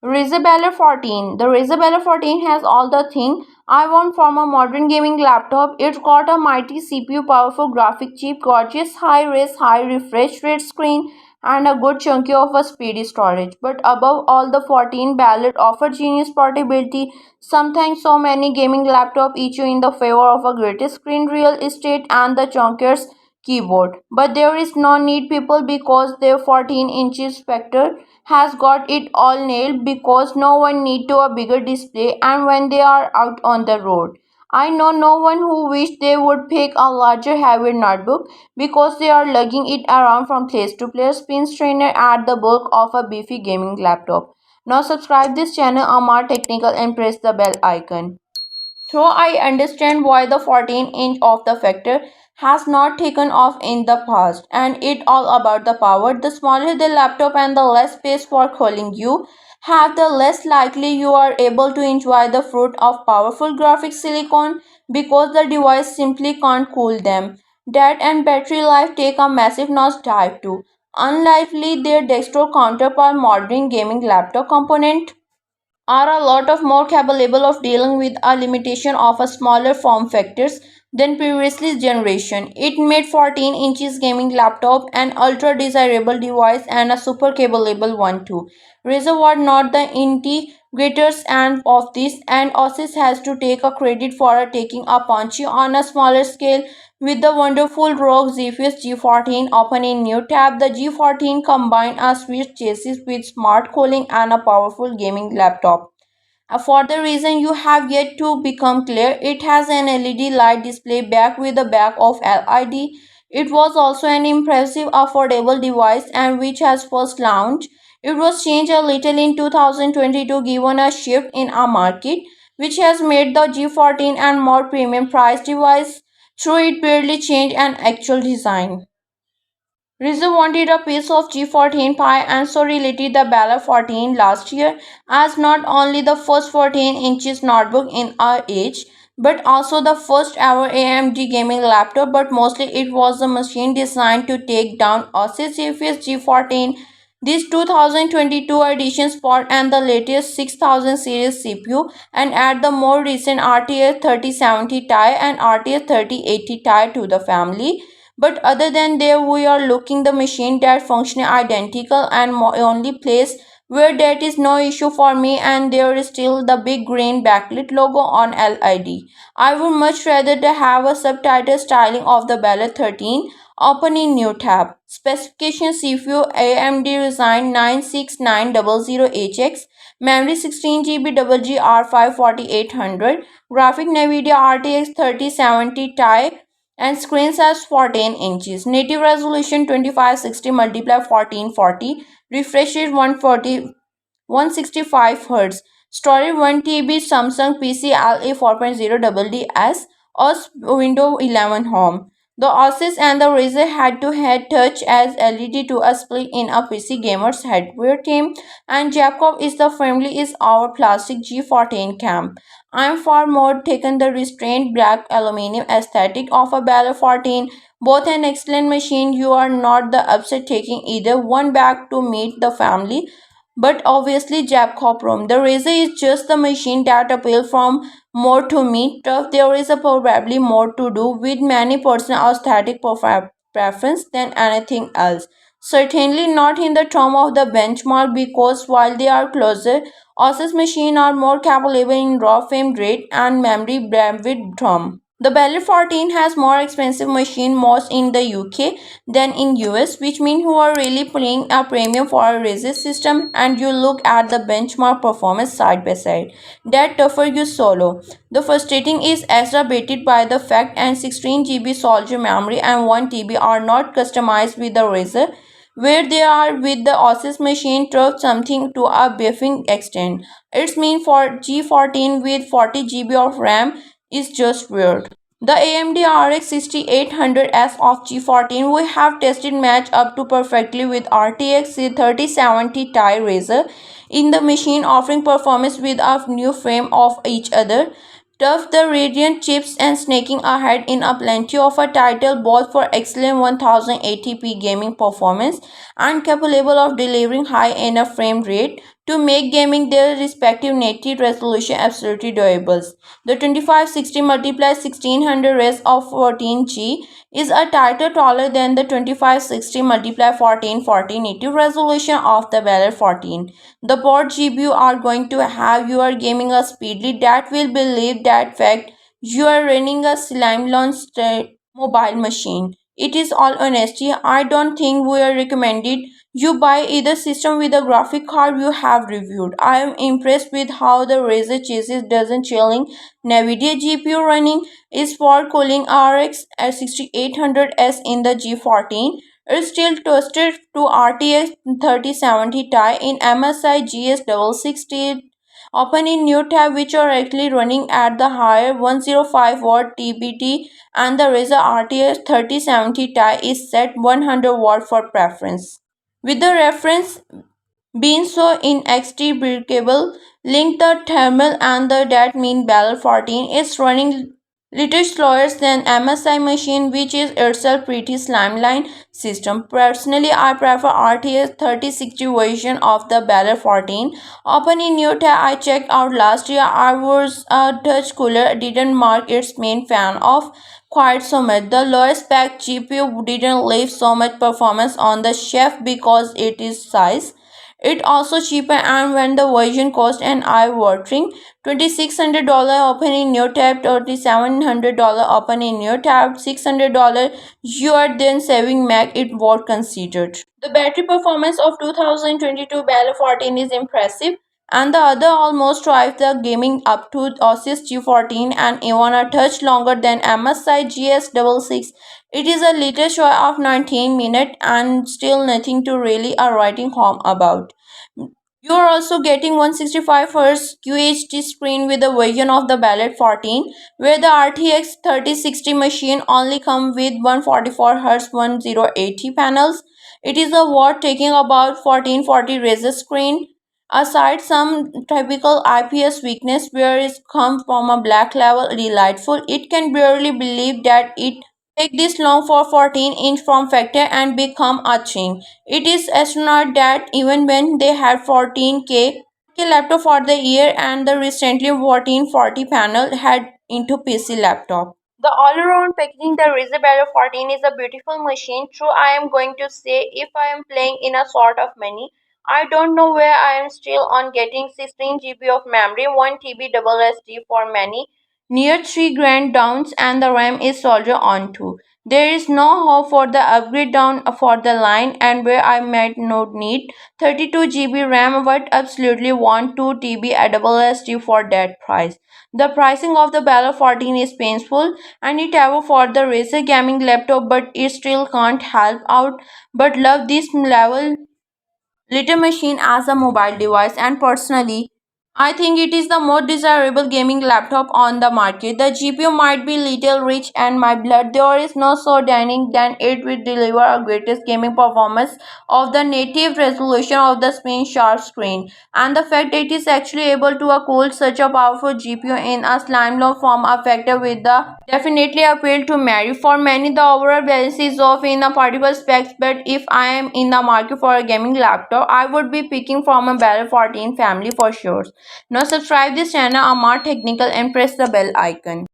Razer Blade 14. The Razer Blade 14 has all the things I want from a modern gaming laptop. It's got a mighty CPU, powerful graphic chip, gorgeous high-res, high refresh rate screen, and a good chunky of a speedy storage. But above all, the 14 Blade offers genius portability, something so many gaming laptops issue in the favor of a greater screen real estate and the chunkiest keyboard. But there is no need people because their 14 inches factor has got it all nailed because no one need to a bigger display and when they are out on the road. I know no one who wish they would pick a larger heavier notebook because they are lugging it around from place to place, spin strainer at the bulk of a beefy gaming laptop. Now subscribe this channel Amar Technical and press the bell icon. Though I understand why the 14-inch of the Factor has not taken off in the past, and it all about the power, the smaller the laptop and the less space for cooling you have, the less likely you are able to enjoy the fruit of powerful graphics silicon because the device simply can't cool them. That and battery life take a massive nosedive too. Unlikely their desktop counterpart modern gaming laptop component are a lot of more capable of dealing with a limitation of a smaller form factors than previously generation. It made 14 inches gaming laptop an ultra desirable device and a super capable one too. Razer were not the integrators and of this and Asus has to take a credit for taking a punchy on a smaller scale with the wonderful ROG Zephyrus G14 opening new tab. The G14 combined a swift chassis with smart cooling and a powerful gaming laptop. For the reason you have yet to become clear, it has an LED light display back with a back of LED. It was also an impressive affordable device and which has first launched. It was changed a little in 2022 given a shift in our market which has made the G14 and more premium price device through it barely changed an actual design. Rizzo wanted a piece of G14 pie and so related the Bella 14 last year as not only the first 14 inches notebook in our age but also the first ever AMD gaming laptop, but mostly it was a machine designed to take down Asus Zephyrus G14. This 2022 edition sport and the latest 6000 series CPU and add the more recent RTX 3070 Ti and RTX 3080 Ti to the family. But other than there, we are looking the machine that function identical and only place where that is no issue for me and there is still the big green backlit logo on LED. I would much rather to have a subtitle styling of the Ballot 13 opening new tab. Specification CPU AMD Ryzen 96900HX, memory 16GB GR5 4800, graphic NVIDIA RTX 3070 Ti and screen size 14 inches. Native resolution 2560 multiply 1440. Refresh rate 165 Hz. Storage 1 TB Samsung PCIe 4.0 DDS or Windows 11 Home. The Asus and the Razer head-to-head touch as LED to a split in a PC gamer's hardware team, and Jacob is the friendly is our plastic G14 camp. I am far more taken the restrained black aluminum aesthetic of a Bella 14. Both an excellent machine. You are not the upset taking either one back to meet the family. But obviously Jacob room. The Razer is just the machine that appeal from more to me. Tough there is a probably more to do with many personal aesthetic preference than anything else. Certainly not in the term of the benchmark because while they are closer, Asus machines are more capable in raw frame rate and memory bandwidth term. The Ballad 14 has more expensive machine most in the UK than in US, which means you are really paying a premium for a Razer system and you look at the benchmark performance side by side. That tougher you solo. The frustrating is exacerbated by the fact and 16GB soldier memory and 1 TB are not customized with the Razer where they are with the Asus machine truck something to a biffing extent. It's mean for G14 with 40 GB of RAM is just weird. The AMD RX 6800S of G14 we have tested match up to perfectly with RTX 3070 Ti Razer in the machine offering performance with a new frame of each other. Tough the Radiant chips and snaking ahead in a plenty of a title both for excellent 1080p gaming performance and capable of delivering high enough frame rate to make gaming their respective native resolution absolutely doable. The 2560 multiplies 1600 res of 14G is a tighter taller than the 2560 multiply 1440 native resolution of the Valor 14. The board GPU are going to have you are gaming a speedly that will believe that fact you are running a slime launched mobile machine. It is all honesty. I don't think we are recommended you buy either system with the graphic card you have reviewed. I am impressed with how the Razer chases doesn't chilling NVIDIA GPU running is for cooling RX at 6800S in the G14. It's still toasted to RTX 3070 Ti in MSI GS660. Open in new tab which are actually running at the higher 105 watt TBT and the Razer RTX 3070 Ti is set 100 watt for preference. With the reference being so inextricable, link the thermal and the that mean Bell 14 is running little slower than MSI machine which is itself pretty slimline system. Personally, I prefer RTX 3060 version of the Bell 14. Open in new tab I checked out last year. I was a touch cooler didn't mark its main fan of quite so much. The lower spec GPU didn't leave so much performance on the shelf because it is size. It also cheaper and when the version cost an eye-watering $2,600 open in new tab, $2,700 open in new tab, $600 you are then saving Mac it worth considered. The battery performance of 2022 Bell 14 is impressive and the other almost drives the gaming up to Asus G14 and even a touch longer than MSI GS66. It is a little shy of 19 minutes and still nothing to really are writing home about. You are also getting 165Hz QHD screen with the version of the Ballad 14, where the RTX 3060 machine only comes with 144Hz 1080 panels. It is a worth taking about 1440 Razer screen. Aside some typical IPS weakness where it comes from a black level delightful, it can barely believe that it take this long for 14-inch form factor and become a thing. It is astronaut that even when they had 14K laptop for the year and the recently 1440 panel head into PC laptop. The all-around packaging the Razer Blade 14 is a beautiful machine. True, I am going to say if I am playing in a sort of money, I don't know where I am still on getting 16 GB of memory, 1 TB double SD for many, near 3 grand downs and the RAM is soldered on too. There is no hope for the upgrade down for the line and where I might not need 32 GB RAM but absolutely want 2 TB double SD for that price. The pricing of the Bella 14 is painful and it ever for the Razer gaming laptop but it still can't help out but love this level little machine as a mobile device and personally I think it is the most desirable gaming laptop on the market. The GPU might be little rich and my blood there is no so dining than it will deliver a greatest gaming performance of the native resolution of the screen sharp screen and the fact that it is actually able to cool such a powerful GPU in a slim low form a factor with the definitely appeal to Mary. For many, the overall balance is off in a particular specs, but if I am in the market for a gaming laptop, I would be picking from a Bell 14 family for sure. Now subscribe this channel, are more technical and press the bell icon.